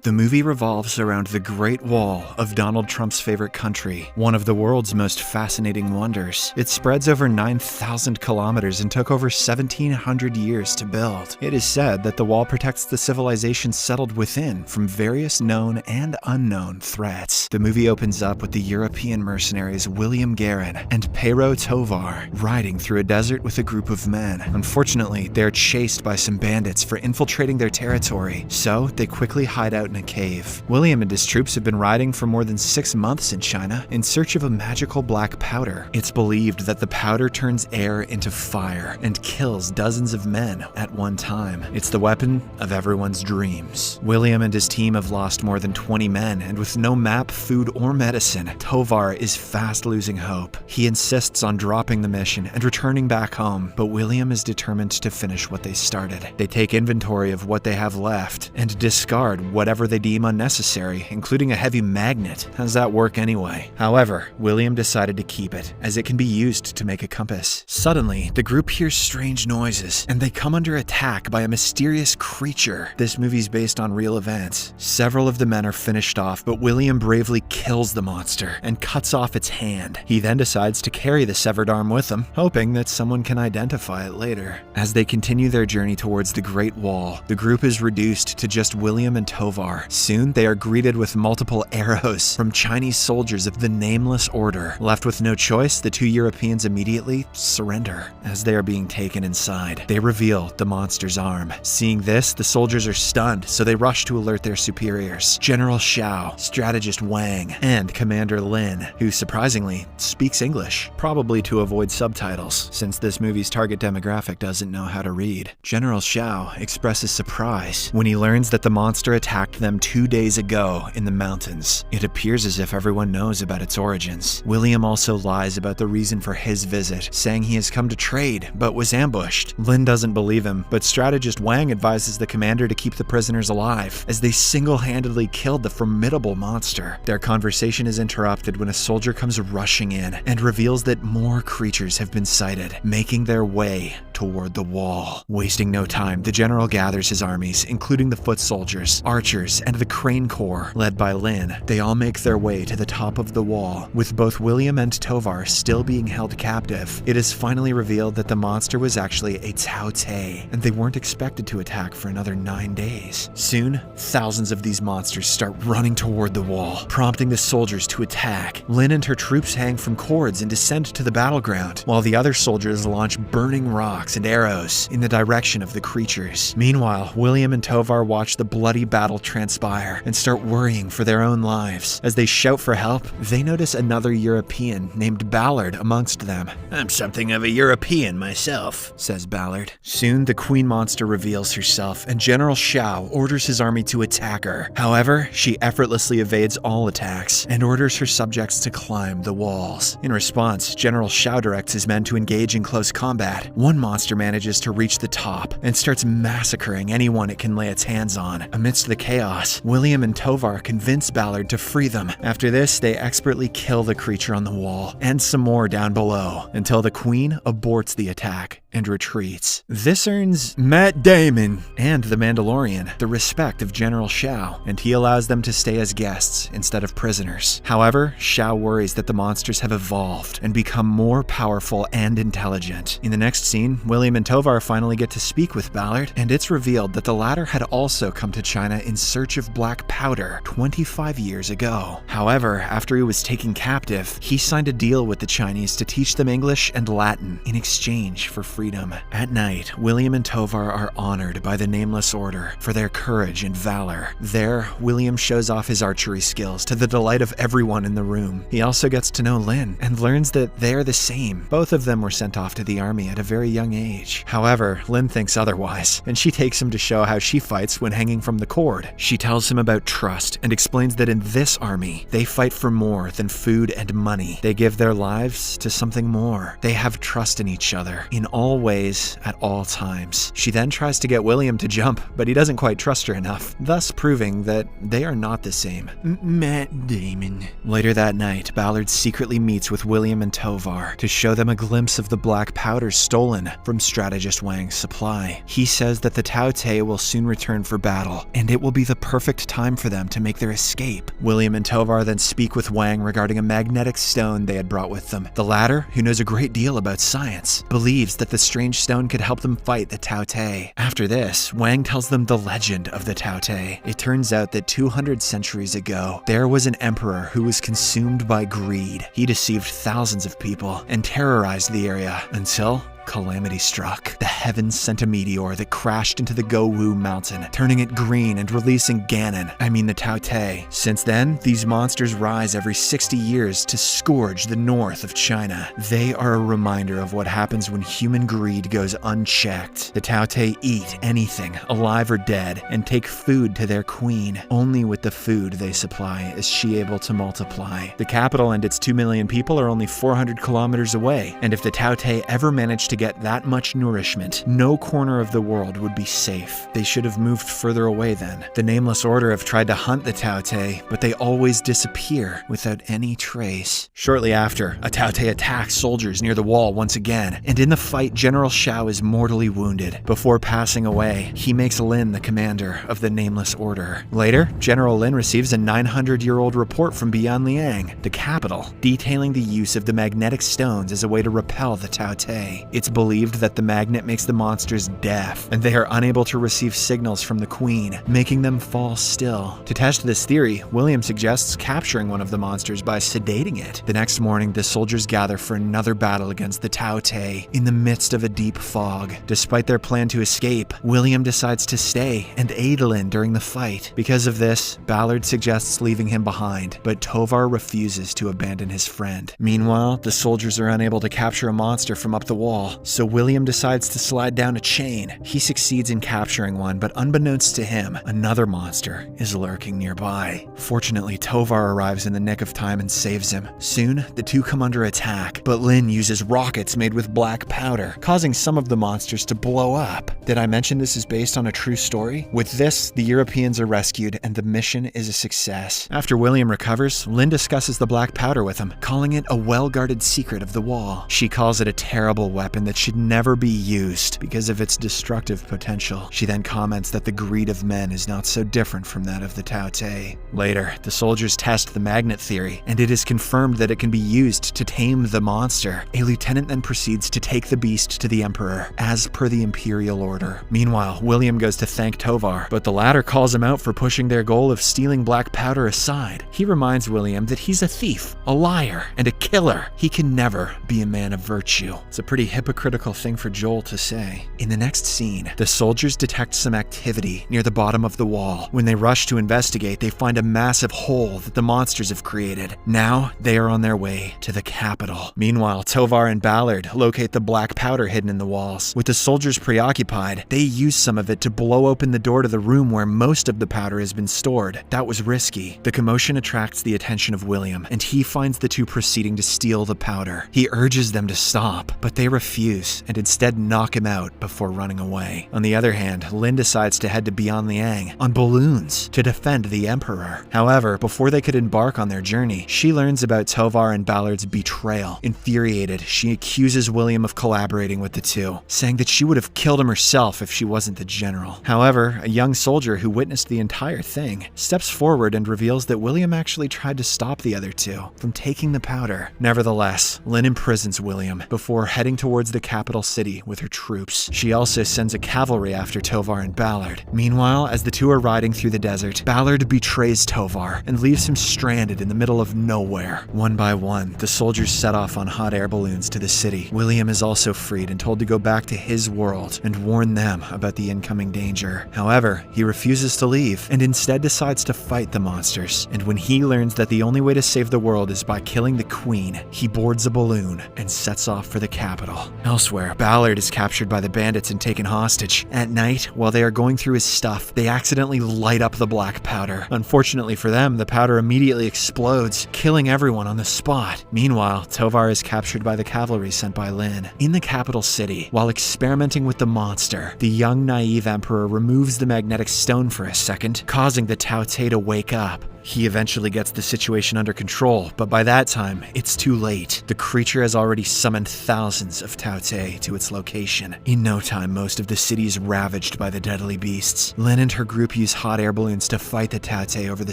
The movie revolves around the Great Wall of Donald Trump's favorite country, one of the world's most fascinating wonders. It spreads over 9,000 kilometers and took over 1,700 years to build. It is said that the wall protects the civilization settled within from various known and unknown threats. The movie opens up with the European mercenaries William Guerin and Pero Tovar riding through a desert with a group of men. Unfortunately, they are chased by some bandits for infiltrating their territory, so they quickly hide out in a cave. William and his troops have been riding for more than 6 months in China in search of a magical black powder. It's believed that the powder turns air into fire and kills dozens of men at one time. It's the weapon of everyone's dreams. William and his team have lost more than 20 men, and with no map, food, or medicine, Tovar is fast losing hope. He insists on dropping the mission and returning back home, but William is determined to finish what they started. They take inventory of what they have left and discard whatever they deem unnecessary, including a heavy magnet. How's that work anyway? However, William decided to keep it, as it can be used to make a compass. Suddenly, the group hears strange noises, and they come under attack by a mysterious creature. This movie's based on real events. Several of the men are finished off, but William bravely kills the monster and cuts off its hand. He then decides to carry the severed arm with him, hoping that someone can identify it later. As they continue their journey towards the Great Wall, the group is reduced to just William and Tovar. Soon, they are greeted with multiple arrows from Chinese soldiers of the Nameless Order. Left with no choice, the two Europeans immediately surrender. As they are being taken inside, they reveal the monster's arm. Seeing this, the soldiers are stunned, so they rush to alert their superiors. General Shao, Strategist Wang, and Commander Lin, who surprisingly speaks English, probably to avoid subtitles, since this movie's target demographic doesn't know how to read. General Shao expresses surprise when he learns that the monster attacked them 2 days ago in the mountains. It appears as if everyone knows about its origins. William also lies about the reason for his visit, saying he has come to trade, but was ambushed. Lin doesn't believe him, but strategist Wang advises the commander to keep the prisoners alive, as they single-handedly killed the formidable monster. Their conversation is interrupted when a soldier comes rushing in and reveals that more creatures have been sighted, making their way toward the wall. Wasting no time, the general gathers his armies, including the foot soldiers, archers, and the Crane Corps, led by Lin. They all make their way to the top of the wall, with both William and Tovar still being held captive. It is finally revealed that the monster was actually a Tao Te, and they weren't expected to attack for another 9 days. Soon, thousands of these monsters start running toward the wall, prompting the soldiers to attack. Lin and her troops hang from cords and descend to the battleground, while the other soldiers launch burning rocks and arrows in the direction of the creatures. Meanwhile, William and Tovar watch the bloody battle transpire and start worrying for their own lives. As they shout for help, they notice another European named Ballard amongst them. "I'm something of a European myself," says Ballard. Soon, the queen monster reveals herself, and General Shao orders his army to attack her. However, she effortlessly evades all attacks and orders her subjects to climb the walls. In response, General Shao directs his men to engage in close combat. One monster manages to reach the top and starts massacring anyone it can lay its hands on. Amidst the chaos, William and Tovar convince Ballard to free them. After this, they expertly kill the creature on the wall and some more down below, until the queen aborts the attack and retreats. This earns Matt Damon and the Mandalorian the respect of General Shao, and he allows them to stay as guests instead of prisoners. However, Shao worries that the monsters have evolved and become more powerful and intelligent. In the next scene, William and Tovar finally get to speak with Ballard, and it's revealed that the latter had also come to China in search of black powder 25 years ago. However, after he was taken captive, he signed a deal with the Chinese to teach them English and Latin in exchange for freedom. At night, William and Tovar are honored by the Nameless Order for their courage and valor. There, William shows off his archery skills to the delight of everyone in the room. He also gets to know Lin and learns that they are the same. Both of them were sent off to the army at a very young age. However, Lin thinks otherwise, and she takes him to show how she fights when hanging from the cord. She tells him about trust and explains that in this army, they fight for more than food and money. They give their lives to something more. They have trust in each other in all ways at all times. She then tries to get William to jump, but he doesn't quite trust her enough, thus proving that they are not the same. Matt Damon. Later that night, Ballard secretly meets with William and Tovar to show them a glimpse of the black powder stolen from strategist Wang's supply. He says that the Tao Te will soon return for battle, and it will be the perfect time for them to make their escape. William and Tovar then speak with Wang regarding a magnetic stone they had brought with them. The latter, who knows a great deal about science, believes that the strange stone could help them fight the Tao Te. After this, Wang tells them the legend of the Tao Te. It turns out that 200 centuries ago, there was an emperor who was consumed by greed. He deceived thousands of people and terrorized the area until calamity struck. The heavens sent a meteor that crashed into the Gowu mountain, turning it green and releasing the Tao Te. Since then, these monsters rise every 60 years to scourge the north of China. They are a reminder of what happens when human greed goes unchecked. The Tao Te eat anything, alive or dead, and take food to their queen. Only with the food they supply is she able to multiply. The capital and its 2 million people are only 400 kilometers away, and if the Tao Te ever managed to get that much nourishment, no corner of the world would be safe. They should have moved further away then. The Nameless Order have tried to hunt the Tao Te, but they always disappear without any trace. Shortly after, a Tao Te attacks soldiers near the wall once again, and in the fight, General Shao is mortally wounded. Before passing away, he makes Lin the commander of the Nameless Order. Later, General Lin receives a 900-year-old report from Bianliang, the capital, detailing the use of the magnetic stones as a way to repel the Tao Te. It's believed that the magnet makes the monsters deaf, and they are unable to receive signals from the queen, making them fall still. To test this theory, William suggests capturing one of the monsters by sedating it. The next morning, the soldiers gather for another battle against the Tao Te in the midst of a deep fog. Despite their plan to escape, William decides to stay and aid Lin during the fight. Because of this, Ballard suggests leaving him behind, but Tovar refuses to abandon his friend. Meanwhile, the soldiers are unable to capture a monster from up the wall, so William decides to slide down a chain. He succeeds in capturing one, but unbeknownst to him, another monster is lurking nearby. Fortunately, Tovar arrives in the nick of time and saves him. Soon, the two come under attack, but Lin uses rockets made with black powder, causing some of the monsters to blow up. Did I mention this is based on a true story? With this, the Europeans are rescued, and the mission is a success. After William recovers, Lin discusses the black powder with him, calling it a well-guarded secret of the wall. She calls it a terrible weapon that should never be used because of its destructive potential. She then comments that the greed of men is not so different from that of the Tao Te. Later, the soldiers test the magnet theory, and it is confirmed that it can be used to tame the monster. A lieutenant then proceeds to take the beast to the Emperor, as per the Imperial Order. Meanwhile, William goes to thank Tovar, but the latter calls him out for pushing their goal of stealing black powder aside. He reminds William that he's a thief, a liar, and a killer. He can never be a man of virtue. It's a pretty hypocritical thing for Joel to say. In the next scene, the soldiers detect some activity near the bottom of the wall. When they rush to investigate, they find a massive hole that the monsters have created. Now, they are on their way to the capital. Meanwhile, Tovar and Ballard locate the black powder hidden in the walls. With the soldiers preoccupied, they use some of it to blow open the door to the room where most of the powder has been stored. That was risky. The commotion attracts the attention of William, and he finds the two proceeding to steal the powder. He urges them to stop, but they refuse and instead knock him out before running away. On the other hand, Lin decides to head to Bianliang on balloons to defend the Emperor. However, before they could embark on their journey, she learns about Tovar and Ballard's betrayal. Infuriated, she accuses William of collaborating with the two, saying that she would have killed him herself if she wasn't the general. However, a young soldier who witnessed the entire thing steps forward and reveals that William actually tried to stop the other two from taking the powder. Nevertheless, Lin imprisons William before heading towards the capital city with her troops. She also sends a cavalry after Tovar and Ballard. Meanwhile, as the two are riding through the desert, Ballard betrays Tovar and leaves him stranded in the middle of nowhere. One by one, the soldiers set off on hot air balloons to the city. William is also freed and told to go back to his world and warn them about the incoming danger. However, he refuses to leave and instead decides to fight the monsters. And when he learns that the only way to save the world is by killing the queen, he boards a balloon and sets off for the capital. Elsewhere, Ballard is captured by the bandits and taken hostage. At night, while they are going through his stuff, they accidentally light up the black powder. Unfortunately for them, the powder immediately explodes, killing everyone on the spot. Meanwhile, Tovar is captured by the cavalry sent by Lyn. In the capital city, while experimenting with the monster, the young, naive emperor removes the magnetic stone for a second, causing the Tao Te to wake up. He eventually gets the situation under control, but by that time, it's too late. The creature has already summoned thousands of Tao Te to its location. In no time, most of the city is ravaged by the deadly beasts. Lyn and her group use hot air balloons to fight the Tao Te over the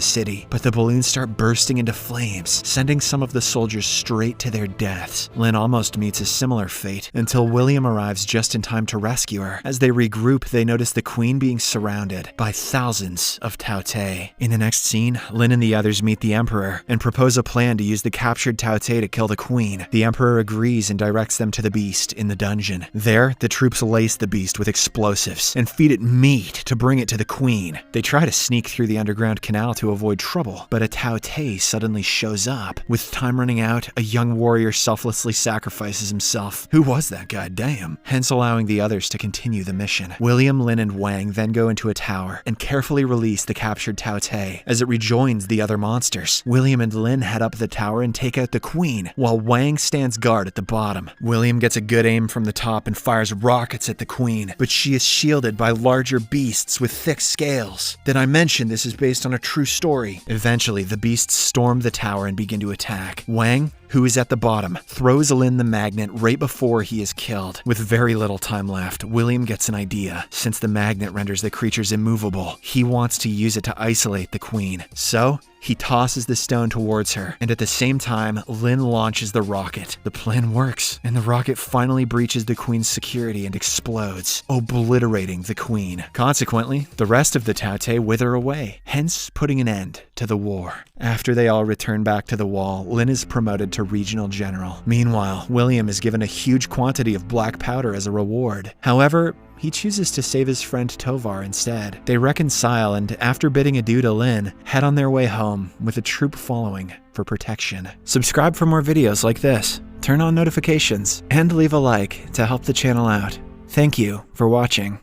city, but the balloons start bursting into flames, sending some of the soldiers straight to their deaths. Lyn almost meets a similar fate until William arrives just in time to rescue her. As they regroup, they notice the queen being surrounded by thousands of Tao Te. In the next scene, Lyn and the others meet the Emperor and propose a plan to use the captured Tao Te to kill the Queen. The Emperor agrees and directs them to the beast in the dungeon. There, the troops lace the beast with explosives and feed it meat to bring it to the Queen. They try to sneak through the underground canal to avoid trouble, but a Tao Te suddenly shows up. With time running out, a young warrior selflessly sacrifices himself. Who was that guy? Damn. Hence allowing the others to continue the mission. William, Lyn, and Wang then go into a tower and carefully release the captured Tao Te. As it rejoins the other monsters, William and Lyn head up the tower and take out the Queen, while Wang stands guard at the bottom. William gets a good aim from the top and fires rockets at the Queen, but she is shielded by larger beasts with thick scales. Did I mention this is based on a true story? Eventually, the beasts storm the tower and begin to attack. Wang, who is at the bottom, throws Lyn the magnet right before he is killed. With very little time left, William gets an idea. Since the magnet renders the creatures immovable, he wants to use it to isolate the Queen. So, he tosses the stone towards her, and at the same time, Lyn launches the rocket. The plan works, and the rocket finally breaches the Queen's security and explodes, obliterating the Queen. Consequently, the rest of the Tao Te wither away, hence putting an end to the war. After they all return back to the wall, Lyn is promoted to regional general. Meanwhile, William is given a huge quantity of black powder as a reward. However, he chooses to save his friend Tovar instead. They reconcile and, after bidding adieu to Lyn, head on their way home with a troop following for protection. Subscribe for more videos like this, turn on notifications, and leave a like to help the channel out. Thank you for watching.